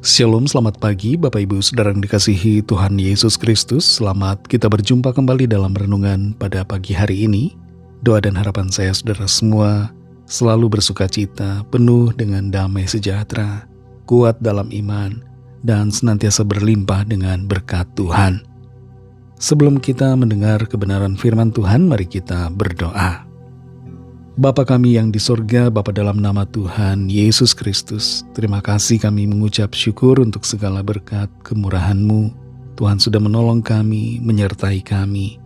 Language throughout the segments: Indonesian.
Shalom, selamat pagi Bapak Ibu Saudara yang dikasihi Tuhan Yesus Kristus. Selamat kita berjumpa kembali dalam renungan pada pagi hari ini. Doa dan harapan saya saudara semua selalu bersuka cita, penuh dengan damai sejahtera, kuat dalam iman, dan senantiasa berlimpah dengan berkat Tuhan. Sebelum kita mendengar kebenaran firman Tuhan, mari kita berdoa. Bapa kami yang di surga, Bapa dalam nama Tuhan Yesus Kristus, terima kasih kami mengucap syukur untuk segala berkat kemurahan-Mu. Tuhan sudah menolong kami, menyertai kami.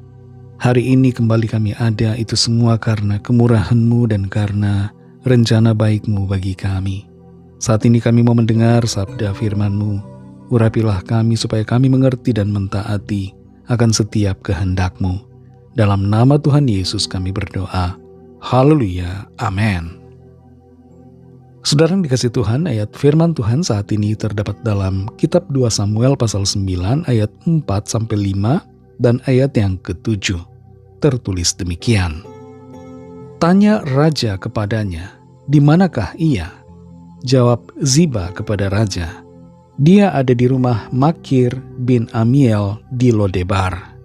Hari ini kembali kami ada, itu semua karena kemurahan-Mu dan karena rencana baik-Mu bagi kami. Saat ini kami mau mendengar sabda firman-Mu. Urapilah kami supaya kami mengerti dan mentaati akan setiap kehendak-Mu. Dalam nama Tuhan Yesus kami berdoa. Haleluya, amin. Saudara yang dikasih Tuhan, ayat firman Tuhan saat ini terdapat dalam kitab 2 Samuel pasal 9 ayat 4-5 dan ayat yang ke-7. Tertulis demikian. Tanya raja kepadanya, di manakah ia? Jawab Ziba kepada raja, dia ada di rumah Makir bin Amiel di Lodebar.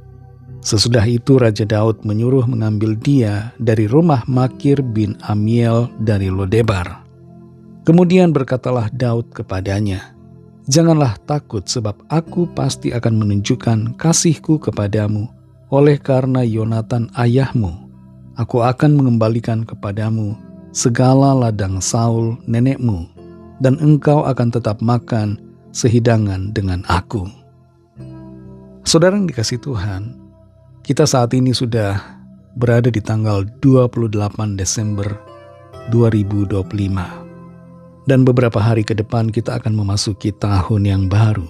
Sesudah itu Raja Daud menyuruh mengambil dia dari rumah Makir bin Amiel dari Lodebar. Kemudian berkatalah Daud kepadanya, janganlah takut sebab aku pasti akan menunjukkan kasihku kepadamu oleh karena Yonatan ayahmu. Aku akan mengembalikan kepadamu segala ladang Saul nenekmu, dan engkau akan tetap makan sehidangan dengan aku. Saudara yang dikasih Tuhan, kita saat ini sudah berada di tanggal 28 Desember 2025. Dan beberapa hari ke depan kita akan memasuki tahun yang baru,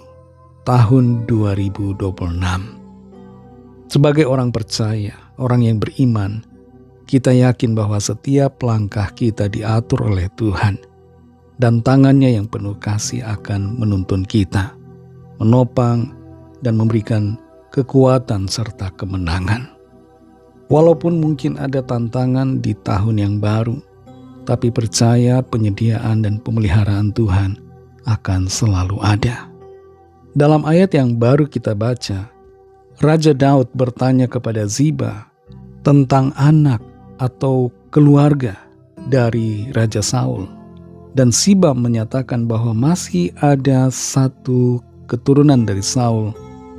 tahun 2026. Sebagai orang percaya, orang yang beriman, kita yakin bahwa setiap langkah kita diatur oleh Tuhan. Dan tangannya yang penuh kasih akan menuntun kita, menopang dan memberikan kekuatan serta kemenangan. Walaupun mungkin ada tantangan di tahun yang baru, tapi percaya penyediaan dan pemeliharaan Tuhan akan selalu ada. Dalam ayat yang baru kita baca, Raja Daud bertanya kepada Ziba tentang anak atau keluarga dari Raja Saul. Dan Ziba menyatakan bahwa masih ada satu keturunan dari Saul,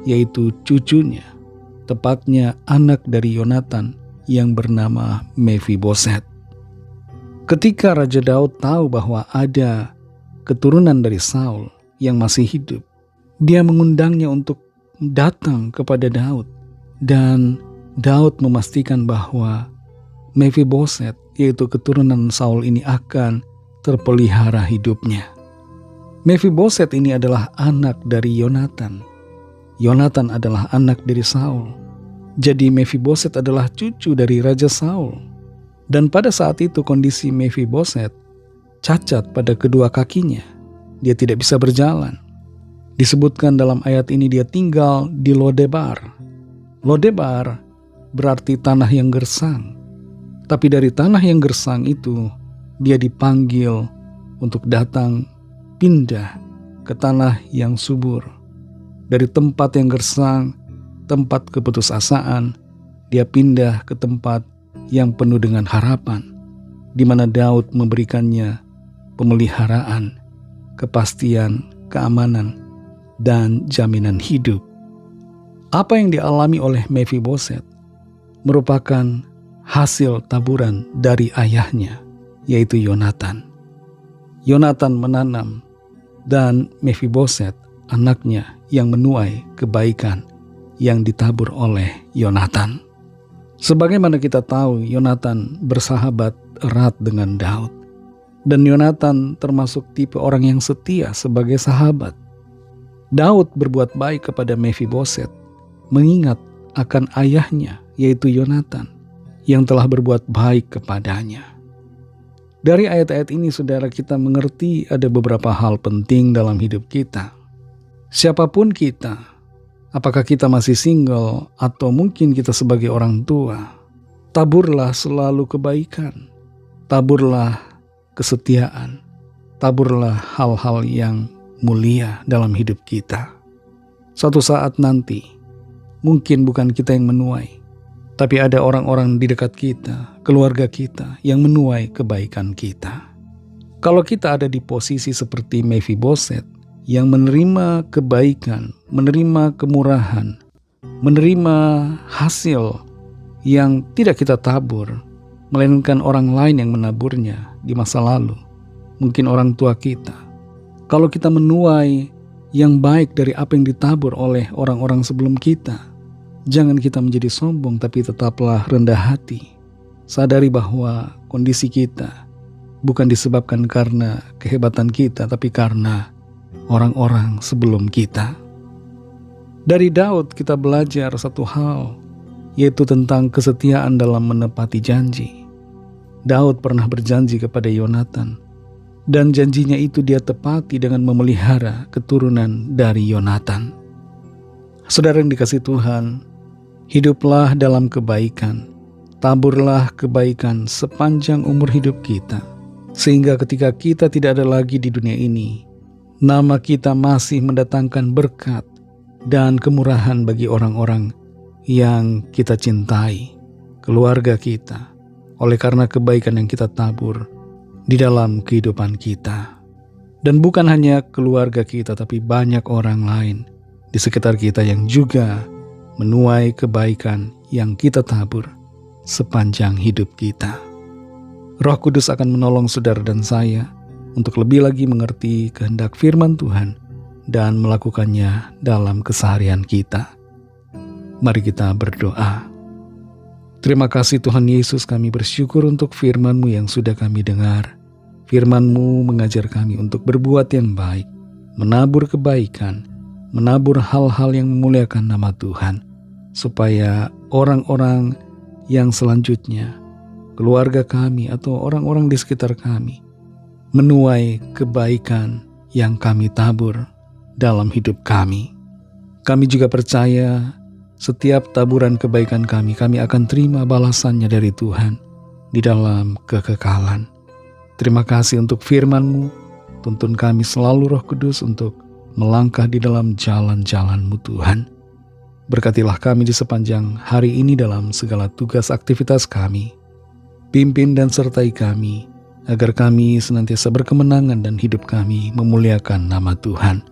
yaitu cucunya, tepatnya anak dari Yonatan yang bernama Mephiboset. Ketika Raja Daud tahu bahwa ada keturunan dari Saul yang masih hidup, dia mengundangnya untuk datang kepada Daud, dan Daud memastikan bahwa Mephiboset, yaitu keturunan Saul ini, akan terpelihara hidupnya. Mephiboset ini adalah anak dari Yonatan. Yonatan adalah anak dari Saul. Jadi Mephiboset adalah cucu dari Raja Saul. Dan pada saat itu kondisi Mephiboset cacat pada kedua kakinya. Dia tidak bisa berjalan. Disebutkan dalam ayat ini dia tinggal di Lodebar. Lodebar berarti tanah yang gersang. Tapi dari tanah yang gersang itu dia dipanggil untuk datang pindah ke tanah yang subur. Dari tempat yang gersang, tempat keputusasaan, dia pindah ke tempat yang penuh dengan harapan, di mana Daud memberikannya pemeliharaan, kepastian, keamanan, dan jaminan hidup. Apa yang dialami oleh Mephiboset merupakan hasil taburan dari ayahnya, yaitu Yonatan. Yonatan menanam, dan Mephiboset anaknya yang menuai kebaikan yang ditabur oleh Yonatan. Sebagaimana kita tahu, Yonatan bersahabat erat dengan Daud. Dan Yonatan termasuk tipe orang yang setia sebagai sahabat. Daud berbuat baik kepada Mephiboset, mengingat akan ayahnya, yaitu Yonatan, yang telah berbuat baik kepadanya. Dari ayat-ayat ini, saudara, kita mengerti ada beberapa hal penting dalam hidup kita. Siapapun kita, apakah kita masih single atau mungkin kita sebagai orang tua, taburlah selalu kebaikan, taburlah kesetiaan, taburlah hal-hal yang mulia dalam hidup kita. Suatu saat nanti, mungkin bukan kita yang menuai, tapi ada orang-orang di dekat kita, keluarga kita yang menuai kebaikan kita. Kalau kita ada di posisi seperti Mephiboset yang menerima kebaikan, menerima kemurahan, menerima hasil yang tidak kita tabur, melainkan orang lain yang menaburnya di masa lalu, mungkin orang tua kita. Kalau kita menuai yang baik dari apa yang ditabur oleh orang-orang sebelum kita, jangan kita menjadi sombong, tapi tetaplah rendah hati. Sadari bahwa kondisi kita bukan disebabkan karena kehebatan kita, tapi karena orang-orang sebelum kita. Dari Daud kita belajar satu hal, yaitu tentang kesetiaan dalam menepati janji. Daud pernah berjanji kepada Yonatan, dan janjinya itu dia tepati dengan memelihara keturunan dari Yonatan. Saudara yang dikasihi Tuhan, hiduplah dalam kebaikan, taburlah kebaikan sepanjang umur hidup kita, sehingga ketika kita tidak ada lagi di dunia ini, nama kita masih mendatangkan berkat dan kemurahan bagi orang-orang yang kita cintai, keluarga kita, oleh karena kebaikan yang kita tabur di dalam kehidupan kita. Dan bukan hanya keluarga kita, tapi banyak orang lain di sekitar kita yang juga menuai kebaikan yang kita tabur sepanjang hidup kita. Roh Kudus akan menolong saudara dan saya untuk lebih lagi mengerti kehendak firman Tuhan dan melakukannya dalam keseharian kita. Mari kita berdoa. Terima kasih Tuhan Yesus, kami bersyukur untuk firman-Mu yang sudah kami dengar. Firman-Mu mengajar kami untuk berbuat yang baik, menabur kebaikan, menabur hal-hal yang memuliakan nama Tuhan, supaya orang-orang yang selanjutnya, keluarga kami atau orang-orang di sekitar kami, menuai kebaikan yang kami tabur dalam hidup kami. Kami juga percaya setiap taburan kebaikan kami akan terima balasannya dari Tuhan di dalam kekekalan. Terima kasih untuk firman-Mu. Tuntun kami selalu Roh Kudus untuk melangkah di dalam jalan-jalan-Mu Tuhan. Berkatilah kami di sepanjang hari ini dalam segala tugas aktivitas kami. Pimpin dan sertai kami, agar kami senantiasa berkemenangan dan hidup kami memuliakan nama Tuhan.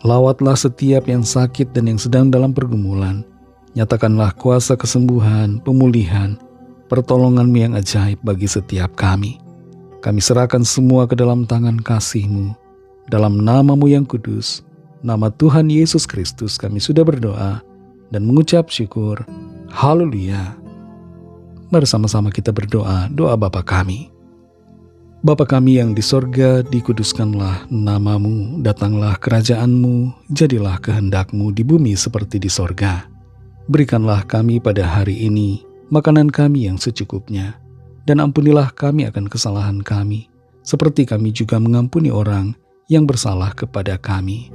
Lawatlah setiap yang sakit dan yang sedang dalam pergumulan. Nyatakanlah kuasa kesembuhan, pemulihan, pertolongan-Mu yang ajaib bagi setiap kami. Kami serahkan semua ke dalam tangan kasih-Mu. Dalam nama-Mu yang kudus, nama Tuhan Yesus Kristus, kami sudah berdoa dan mengucap syukur. Haleluya. Mari sama-sama kita berdoa, doa Bapa kami. Bapa kami yang di sorga, dikuduskanlah nama-Mu, datanglah kerajaan-Mu, jadilah kehendak-Mu di bumi seperti di sorga. Berikanlah kami pada hari ini makanan kami yang secukupnya, dan ampunilah kami akan kesalahan kami, seperti kami juga mengampuni orang yang bersalah kepada kami.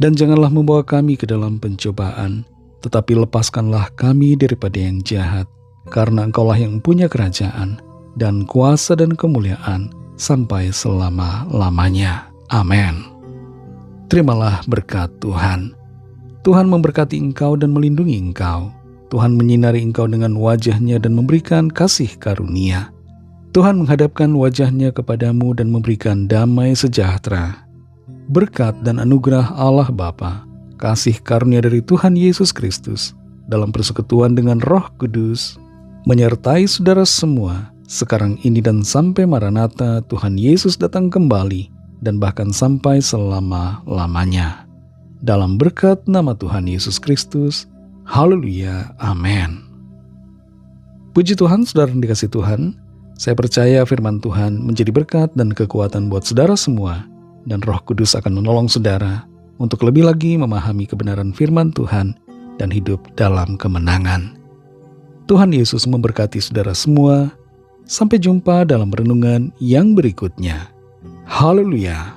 Dan janganlah membawa kami ke dalam pencobaan, tetapi lepaskanlah kami daripada yang jahat, karena Engkaulah yang punya kerajaan, dan kuasa dan kemuliaan, sampai selama-lamanya. Amin. Terimalah berkat Tuhan. Tuhan memberkati engkau dan melindungi engkau. Tuhan menyinari engkau dengan wajah-Nya dan memberikan kasih karunia. Tuhan menghadapkan wajah-Nya kepadamu dan memberikan damai sejahtera. Berkat dan anugerah Allah Bapa, kasih karunia dari Tuhan Yesus Kristus, dalam persekutuan dengan Roh Kudus, menyertai saudara semua, sekarang ini dan sampai Maranatha Tuhan Yesus datang kembali, dan bahkan sampai selama-lamanya. Dalam berkat nama Tuhan Yesus Kristus, haleluya, amin. Puji Tuhan, saudara yang dikasihi Tuhan, saya percaya firman Tuhan menjadi berkat dan kekuatan buat saudara semua, dan Roh Kudus akan menolong saudara untuk lebih lagi memahami kebenaran firman Tuhan dan hidup dalam kemenangan. Tuhan Yesus memberkati saudara semua. Sampai jumpa dalam renungan yang berikutnya. Haleluya.